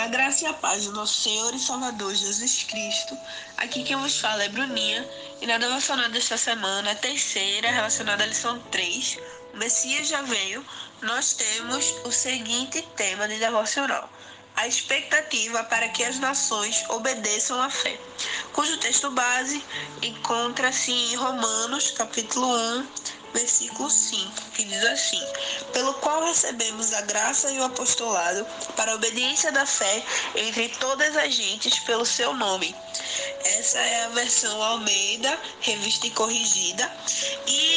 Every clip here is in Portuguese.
A graça e a paz do nosso Senhor e Salvador Jesus Cristo. Aqui quem vos fala é Bruninha. E na devocional desta semana, a terceira, relacionada à lição 3, o Messias já veio, nós temos o seguinte tema de devocional: a expectativa para que as nações obedeçam à fé, cujo texto base encontra-se em Romanos, capítulo 1, versículo 5, que diz assim: pelo qual recebemos a graça e o apostolado para a obediência da fé entre todas as gentes pelo seu nome. Essa é a versão Almeida, revista e corrigida. E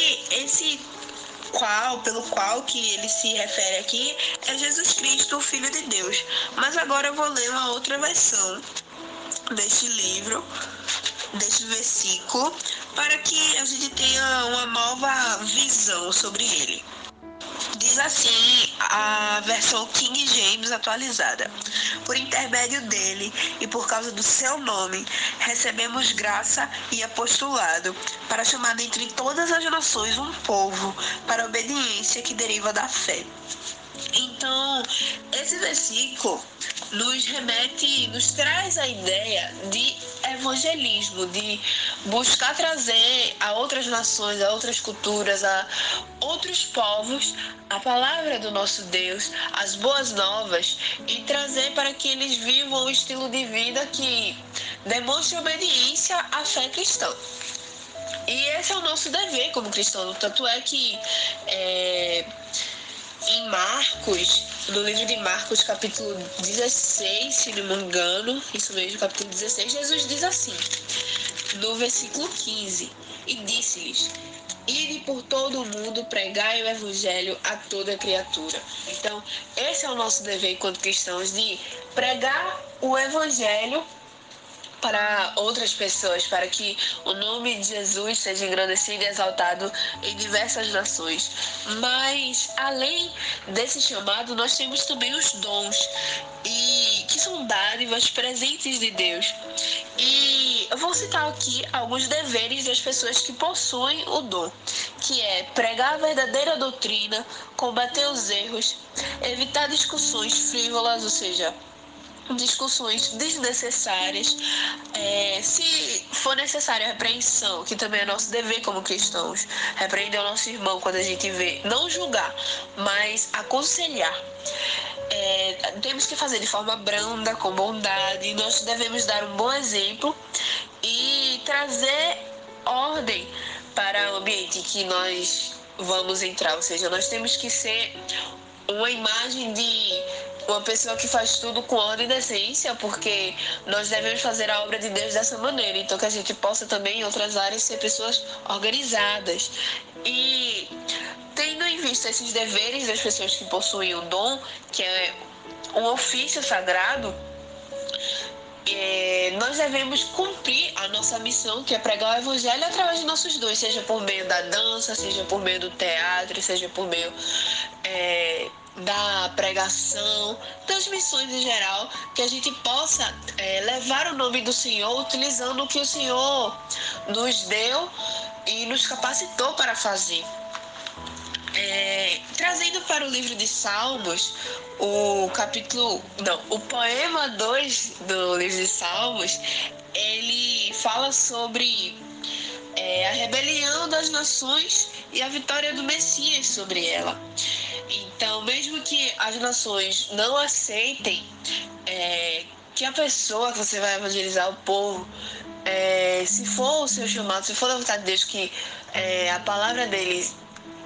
pelo qual que ele se refere aqui é Jesus Cristo, o Filho de Deus. Mas agora eu vou ler uma outra versão deste livro, deste versículo, para que a gente tenha uma nova visão sobre ele. Diz assim a versão King James atualizada: por intermédio dele e por causa do seu nome, recebemos graça e apostolado para chamar dentre todas as nações um povo para a obediência que deriva da fé. Então, esse versículo nos traz a ideia de evangelismo, de buscar trazer a outras nações, a outras culturas, a outros povos a palavra do nosso Deus, as boas novas, e trazer para que eles vivam um estilo de vida que demonstre obediência à fé cristã. E esse é o nosso dever como cristão, tanto é que em Marcos, no livro de Marcos, capítulo 16, se não me engano, isso mesmo, capítulo 16, Jesus diz assim, no versículo 15, e disse-lhes: ide por todo o mundo, pregai o evangelho a toda criatura. Então, esse é o nosso dever enquanto cristãos, de pregar o evangelho para outras pessoas, para que o nome de Jesus seja engrandecido e exaltado em diversas nações. Mas, além desse chamado, nós temos também os dons, e que são dádivas, presentes de Deus. E eu vou citar aqui alguns deveres das pessoas que possuem o dom, que é pregar a verdadeira doutrina, combater os erros, evitar discussões frívolas, ou seja, discussões desnecessárias, se for necessário a repreensão, que também é nosso dever como cristãos, repreender o nosso irmão quando a gente vê, não julgar, mas aconselhar. Temos que fazer de forma branda, com bondade. Nós devemos dar um bom exemplo e trazer ordem para o ambiente que nós vamos entrar, ou seja, nós temos que ser uma imagem de uma pessoa que faz tudo com ordem e decência, porque nós devemos fazer a obra de Deus dessa maneira, então que a gente possa também em outras áreas ser pessoas organizadas. E tendo em vista esses deveres das pessoas que possuem o dom, que é um ofício sagrado, nós devemos cumprir a nossa missão, que é pregar o evangelho através de nossos dons, seja por meio da dança, seja por meio do teatro, seja por meio da pregação, das missões em geral, que a gente possa levar o nome do Senhor utilizando o que o Senhor nos deu e nos capacitou para fazer. Trazendo para o livro de Salmos, o poema 2 do livro de Salmos, ele fala sobre a rebelião das nações e a vitória do Messias sobre ela. Então, mesmo que as nações não aceitem que a pessoa que você vai evangelizar, o povo, se for o seu chamado, se for da vontade de Deus, que a palavra dele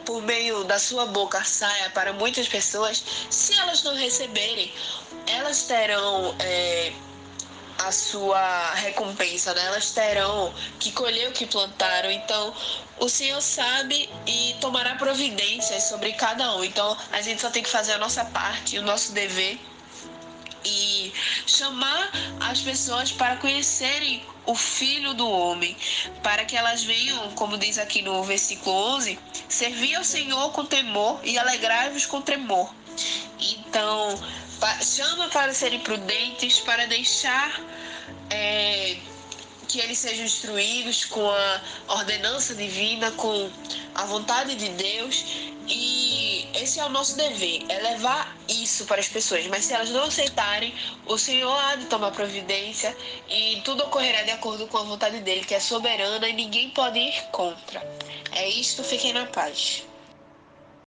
por meio da sua boca saia para muitas pessoas, se elas não receberem, elas terão a sua recompensa, né? Elas terão que colher o que plantaram. Então, o Senhor sabe e tomará providências sobre cada um. Então, a gente só tem que fazer a nossa parte, o nosso dever, e chamar as pessoas para conhecerem o Filho do Homem, para que elas venham, como diz aqui no versículo 11, servir ao Senhor com temor e alegrai-vos com tremor. Então, chama para serem prudentes, para deixar que eles sejam instruídos com a ordenança divina, com a vontade de Deus. E esse é o nosso dever, é levar isso para as pessoas. Mas se elas não aceitarem, o Senhor há de tomar providência e tudo ocorrerá de acordo com a vontade dele, que é soberana e ninguém pode ir contra. É isto, fiquem na paz.